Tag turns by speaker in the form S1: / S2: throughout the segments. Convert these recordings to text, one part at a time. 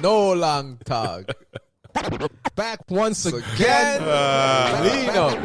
S1: No long talk. Back once again. Lean up.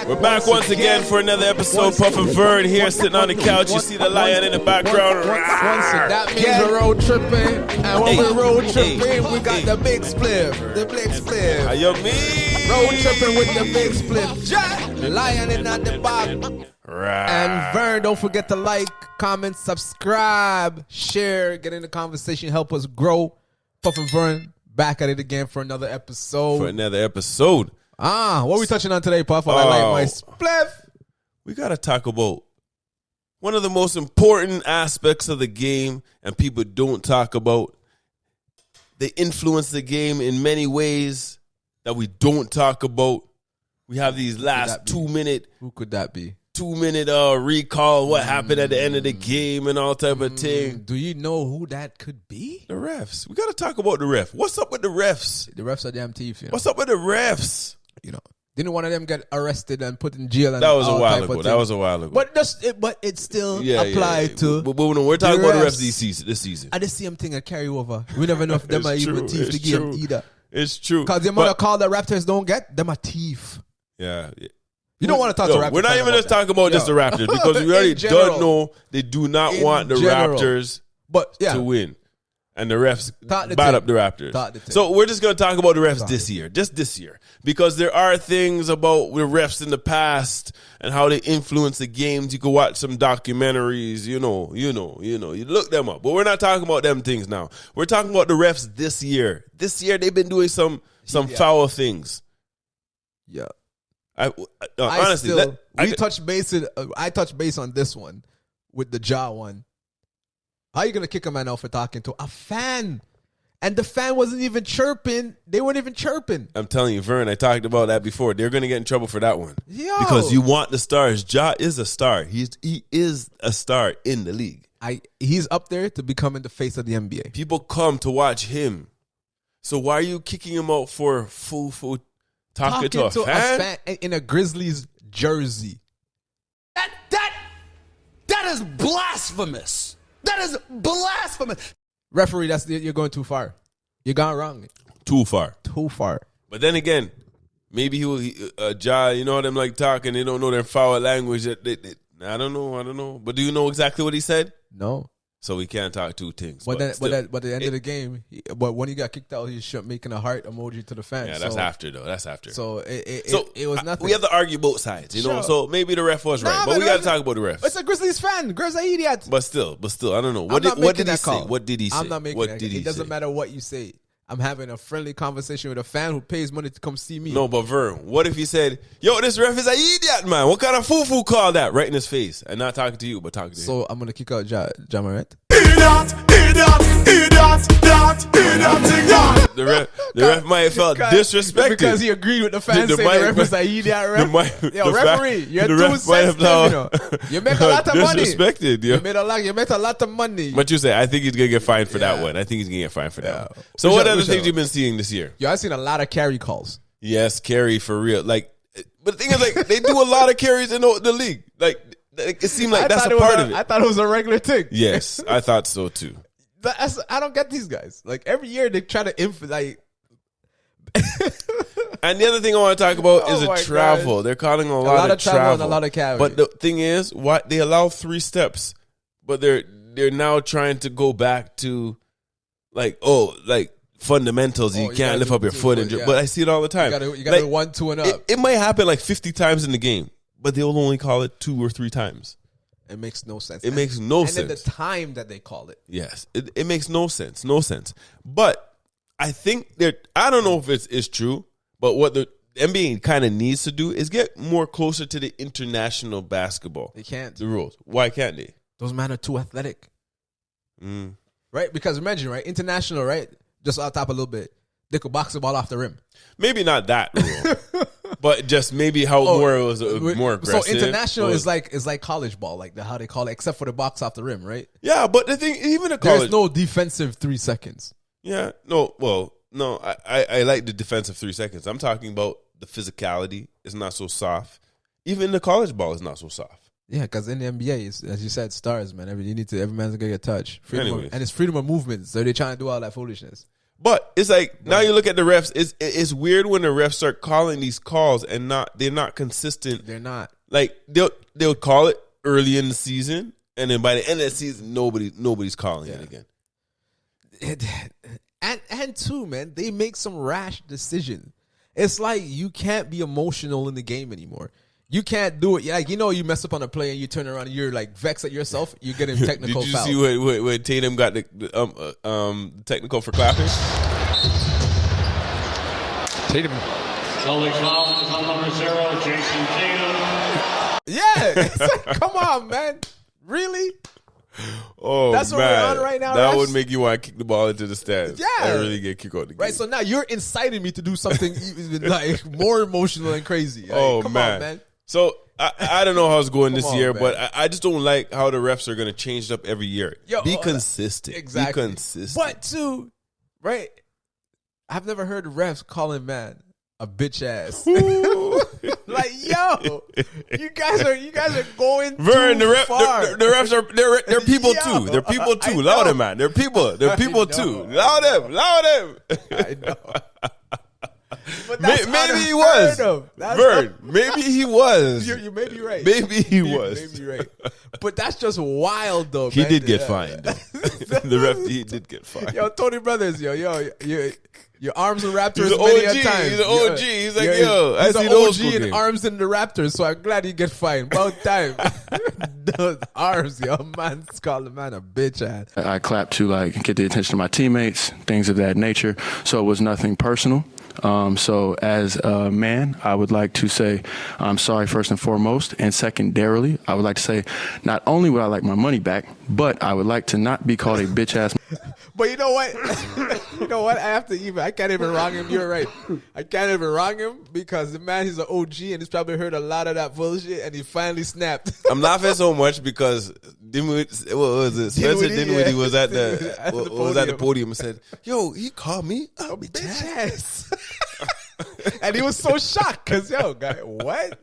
S2: We're back once again for another episode. Puff and Vern here sitting on the couch. You see the lion in the background.
S1: That means we're road tripping. And when we're road tripping, we got the big split. The big split.
S2: How you mean?
S1: Road tripping with the big split. Jack. Lion in at the back. And Vern, don't forget to like, comment, subscribe, share, get in the conversation, help us grow. Puff and Vern, back at it again for another episode.
S2: What
S1: are we touching on today, Puff? I like my spliff.
S2: We got to talk about one of the most important aspects of the game and people don't talk about. They influence the game in many ways that we don't talk about. We have these last 2 minute.
S1: Who could that be?
S2: 2 minute recall, what happened at the end of the game and all type of thing.
S1: Do you know who that could be?
S2: The refs. We got to talk about the ref. What's up with the refs?
S1: The refs are damn thief. You know?
S2: What's up with the refs?
S1: You know, didn't one of them get arrested and put in jail? And
S2: that was a while ago.
S1: But it still applied to.
S2: But we're talking about the refs this season.
S1: And the same thing at carry over. We never know if them are even thief the game either.
S2: It's true.
S1: Because the amount of call that Raptors don't get, them are thief.
S2: Yeah.
S1: You don't want to talk to Raptors.
S2: We're not even just talking about just the Raptors because we already don't know they do not want the Raptors to win. And the refs bat up the Raptors. So we're just going to talk about the refs this year. Just this year. Because there are things about the refs in the past and how they influence the games. You can watch some documentaries, you look them up. But we're not talking about them things now. We're talking about the refs this year. This year they've been doing some foul things.
S1: Yeah.
S2: Honestly,
S1: I touched base on this one with the jaw one. How are you gonna kick a man out for talking to a fan? And the fan wasn't even chirping. They weren't even chirping.
S2: I'm telling you, Vern, I talked about that before. They're gonna get in trouble for that one.
S1: Yo.
S2: Because you want the stars. Ja is a star. He is a star in the league.
S1: He's up there to becoming the face of the NBA.
S2: People come to watch him. So why are you kicking him out for full talking to a fan
S1: in a Grizzlies jersey?
S3: That is blasphemous. That is blasphemous.
S1: Referee, you're going too far. You're gone wrong.
S2: Too far.
S1: But
S2: then again, maybe Ja, you know them like talking. They don't know their foul language. I don't know. But do you know exactly what he said?
S1: No.
S2: So we can't talk two things.
S1: But at the end of the game, when he got kicked out, he was making a heart emoji to the fans.
S2: Yeah, that's after though. That's after.
S1: So it was nothing.
S2: We have to argue both sides, you know. So maybe the ref was right, but we got to talk about the refs.
S1: It's a Grizzlies fan. Girls are idiots.
S2: But still, I don't know. What did he say? What did he say?
S1: I'm not making that. It doesn't matter what you say. I'm having a friendly conversation with a fan who pays money to come see me.
S2: No, but Vern, what if he said, "Yo, this ref is an idiot, man. What kind of foo call that?" Right in his face, and not talking to you, but talking to him.
S1: So I'm gonna kick out Ja Morant.
S2: The ref might have felt disrespected
S1: because he agreed with the fans saying the ref is an idiot. Referee, you're too sensitive. You make a lot of money.
S2: Disrespected.
S1: You made a lot of money.
S2: But you say, I think he's gonna get fined for that one. I think he's gonna get fined for that one. So what other things you've been seeing this year?
S1: Yo, I've seen a lot of carry calls.
S2: Yes, carry for real. But the thing is, they do a lot of carries in the league. It seemed like that's a part of it.
S1: I thought it was a regular thing.
S2: Yes, I thought so too.
S1: I don't get these guys. Every year they try to
S2: And the other thing I want to talk about is the travel. God. They're calling a lot of travel
S1: and a lot of carry.
S2: But the thing is, they allow 3 steps, but they're now trying to go back to fundamentals. You can't lift up your foot but I see it all the time.
S1: You got to 1, 2, and up.
S2: It might happen 50 times in the game, but they'll only call it 2 or 3 times.
S1: It makes no sense.
S2: It makes no sense.
S1: And then the time that they call it.
S2: Yes. It makes no sense. No sense. But I think I don't know if it's true, but what the NBA kind of needs to do is get more closer to the international basketball.
S1: They can't.
S2: The rules. Why can't they?
S1: Those men are too athletic. Right? Because imagine, right? International, right? Just on top a little bit. They could box the ball off the rim.
S2: Maybe not that rule. But just maybe how more it was more aggressive.
S1: So international is like college ball, how they call it, except for the box off the rim, right?
S2: Yeah, but the thing, even the college,
S1: there's no defensive 3 seconds.
S2: Yeah, no. Well, no. I like the defensive 3 seconds. I'm talking about the physicality. It's not so soft. Even the college ball is not so soft.
S1: Yeah, because in the NBA, as you said, stars, man. Every man's gonna get touched. And it's freedom of movement. So they're trying to do all that foolishness.
S2: But it's like now you look at the refs. It's weird when the refs start calling these calls and they're not consistent.
S1: They're not.
S2: Like they'll call it early in the season, and then by the end of the season, nobody's calling it again.
S1: And too, man, they make some rash decisions. It's like you can't be emotional in the game anymore. You can't do it. Like, you mess up on a play and you turn around and you're like vexed at yourself. You're getting technical foul.
S2: Did you see where Tatum got the technical for clapping?
S4: Tatum.
S5: Sully foul is on number 0, Jason Tatum.
S1: Yeah. It's like, come on, man. Really?
S2: Oh,
S1: that's what we're on right now.
S2: That
S1: refs?
S2: would make you want to kick the ball into the stands.
S1: Yeah,
S2: and really get kicked out the game.
S1: Right. So now you're inciting me to do something even like more emotional and crazy. Like, come on, man.
S2: So I don't know how it's going this year, but I just don't like how the refs are going to change it up every year. Be consistent.
S1: Exactly.
S2: Be consistent.
S1: But too, right? I've never heard refs calling man a bitch ass. Like, yo, you guys are going
S2: Vern,
S1: too far.
S2: The refs are they're people too. They're people too. Louder, man. They're people. They're people too. Loud them.
S1: I know. But
S2: maybe he was. Vern, maybe he was.
S1: You may be right.
S2: Maybe he was.
S1: Maybe right. But that's just wild, though.
S2: He
S1: man.
S2: did get fined. The ref, he did get fined.
S1: Yo, Tony Brothers, your arms and Raptors.
S2: He's an
S1: many
S2: OG.
S1: a time.
S2: He's an OG. He's like, I see
S1: an
S2: those
S1: OG in arms in the Raptors. So I'm glad he get fined. About time. Those arms, man's called the man a bitch ass.
S6: I clapped to get the attention of my teammates, things of that nature. So it was nothing personal. So as a man, I would like to say I'm sorry first and foremost. And secondarily, I would like to say not only would I like my money back, but I would like to not be called a bitch ass.
S1: But you know what? I can't even wrong him. You're right. I can't even wrong him because the man, he's an OG and he's probably heard a lot of that bullshit and he finally snapped.
S2: I'm laughing so much because Spencer Dinwiddie was at the podium and said, "Yo, he called me a bitch ass."
S1: And he was so shocked because, guy, what?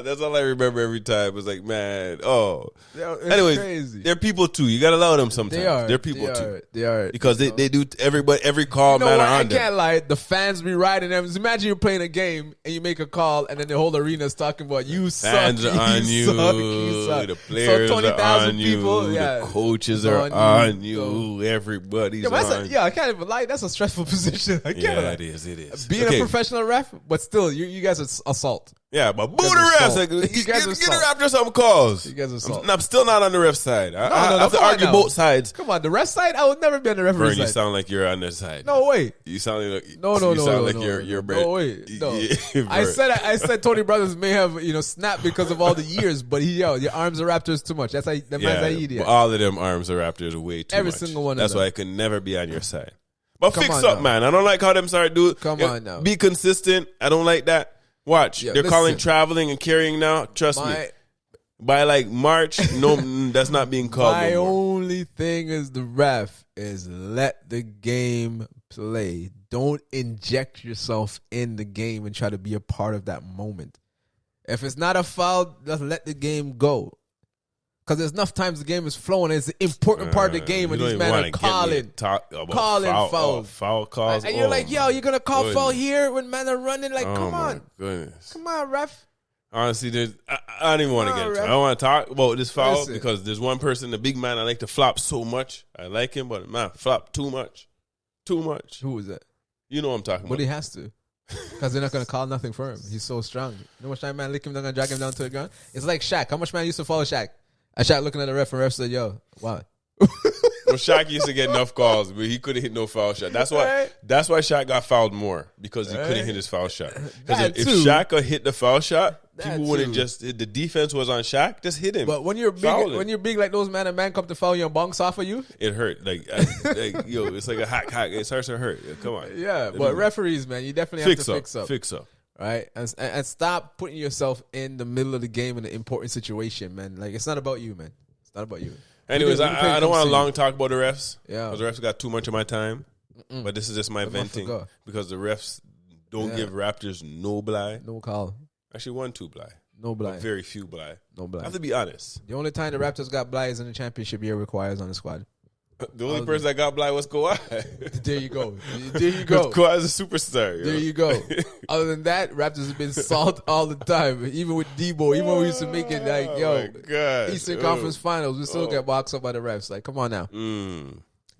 S2: That's all I remember every time. It was like, man, anyways,
S1: crazy.
S2: They're people too. You gotta allow them sometimes. They're people too.
S1: They are
S2: because they do every call matter on them.
S1: I can't lie. The fans be riding them. Imagine you're playing a game and you make a call and then the whole arena's talking about you suck.
S2: Fans are on you. The players
S1: so 20,000
S2: are on
S1: people,
S2: you. The coaches are on you. Everybody's on you.
S1: I can't even lie. That's a stressful position. I can't lie.
S2: It is.
S1: Being a professional ref, but still, you guys are assault.
S2: Yeah, but boo the refs. Get the Raptors some calls.
S1: You guys are
S2: I'm still not on the ref side. I have to argue both sides.
S1: Come on, the ref side? I would never be on the referee
S2: side.
S1: side.
S2: You sound like you're on their side.
S1: No way.
S2: You sound like you're
S1: No way. No. I said Tony Brothers may have snapped because of all the years, but your arms are Raptors too much. That's how the man's an idiot.
S2: All of them arms are Raptors way too much.
S1: Every single one.
S2: That's
S1: of them.
S2: why I could never be on your side. But fix up, man. I don't like how them start doing.
S1: Come on now.
S2: Be consistent. I don't like that. Watch. They're calling traveling and carrying now. Trust me. By March, no, that's not being called.
S1: My
S2: no more.
S1: only thing is the ref is let the game play. Don't inject yourself in the game and try to be a part of that moment. If it's not a foul, just let the game go. Because there's enough times the game is flowing. It's an important part of the game, and these men are calling fouls.
S2: Foul calls.
S1: And you're like, yo, you're going to call foul here when men are running? Like, come on.
S2: Goodness.
S1: Come on, ref.
S2: Honestly, I don't even want to get into it. I don't want to talk about this foul because there's one person, the big man, I like to flop so much. I like him, but man, flop too much. Too much.
S1: Who is that?
S2: You know what I'm talking about.
S1: But he has to. Because they're not going to call nothing for him. He's so strong. You know how much time man lick him, they're going to drag him down to the ground? It's like Shaq. How much man used to follow Shaq? And Shaq looking at the ref, and ref said, yo, why?
S2: Well, Shaq used to get enough calls, but he couldn't hit no foul shot. That's why Shaq got fouled more, because he couldn't hit his foul shot. Because if Shaq could hit the foul shot, people wouldn't the defense was on Shaq, just hit him.
S1: But when you're big like those man and man come to foul you and bounce off of you,
S2: it hurt. It's like a hack. It starts to hurt. Come on.
S1: Yeah, but referees, man, you definitely have to fix up. Right? And stop putting yourself in the middle of the game in an important situation, man. Like, it's not about you, man. It's not about you.
S2: Anyways, I don't want to long talk about the refs.
S1: Yeah.
S2: Because the refs got too much of my time. But this is just my venting. Because the refs don't give Raptors no bly.
S1: No call.
S2: Actually, 1-2 bly.
S1: No Bly.
S2: Very few Bly.
S1: No Bly.
S2: I have to be honest.
S1: The only time the Raptors got Bly is in the championship year requires on the squad.
S2: The only person that got Bly was Kawhi.
S1: There you go. There you go.
S2: Kawhi is a superstar.
S1: There you go. Other than that, Raptors have been salt all the time. Even with Debo, even when we used to make it like, Eastern Conference Finals, we still get boxed up by the refs. Like, come on now.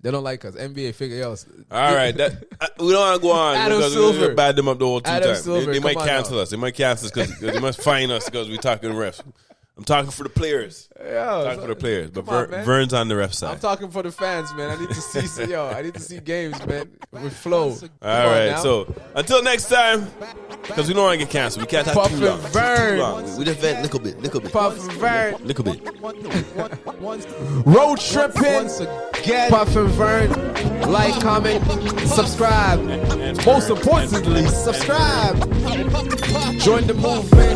S1: They don't like us. NBA, figure else.
S2: All right. We don't want to go on because we're going to bad them up the whole time. They might cancel us. They might cancel us because they must fine us because we're talking refs. I'm talking for the players. For the players. But Vern's on the ref side.
S1: I'm talking for the fans, man. I need to see I need to see games, man, with flow.
S2: All right. So until next time, because we don't want to get canceled. We can't talk too long.
S1: Vern.
S2: We just vent little bit.
S1: Puff and Vern.
S2: Little bit.
S1: Road tripping. Puff and Vern. Like, comment, subscribe. Most importantly, subscribe. Join the movement.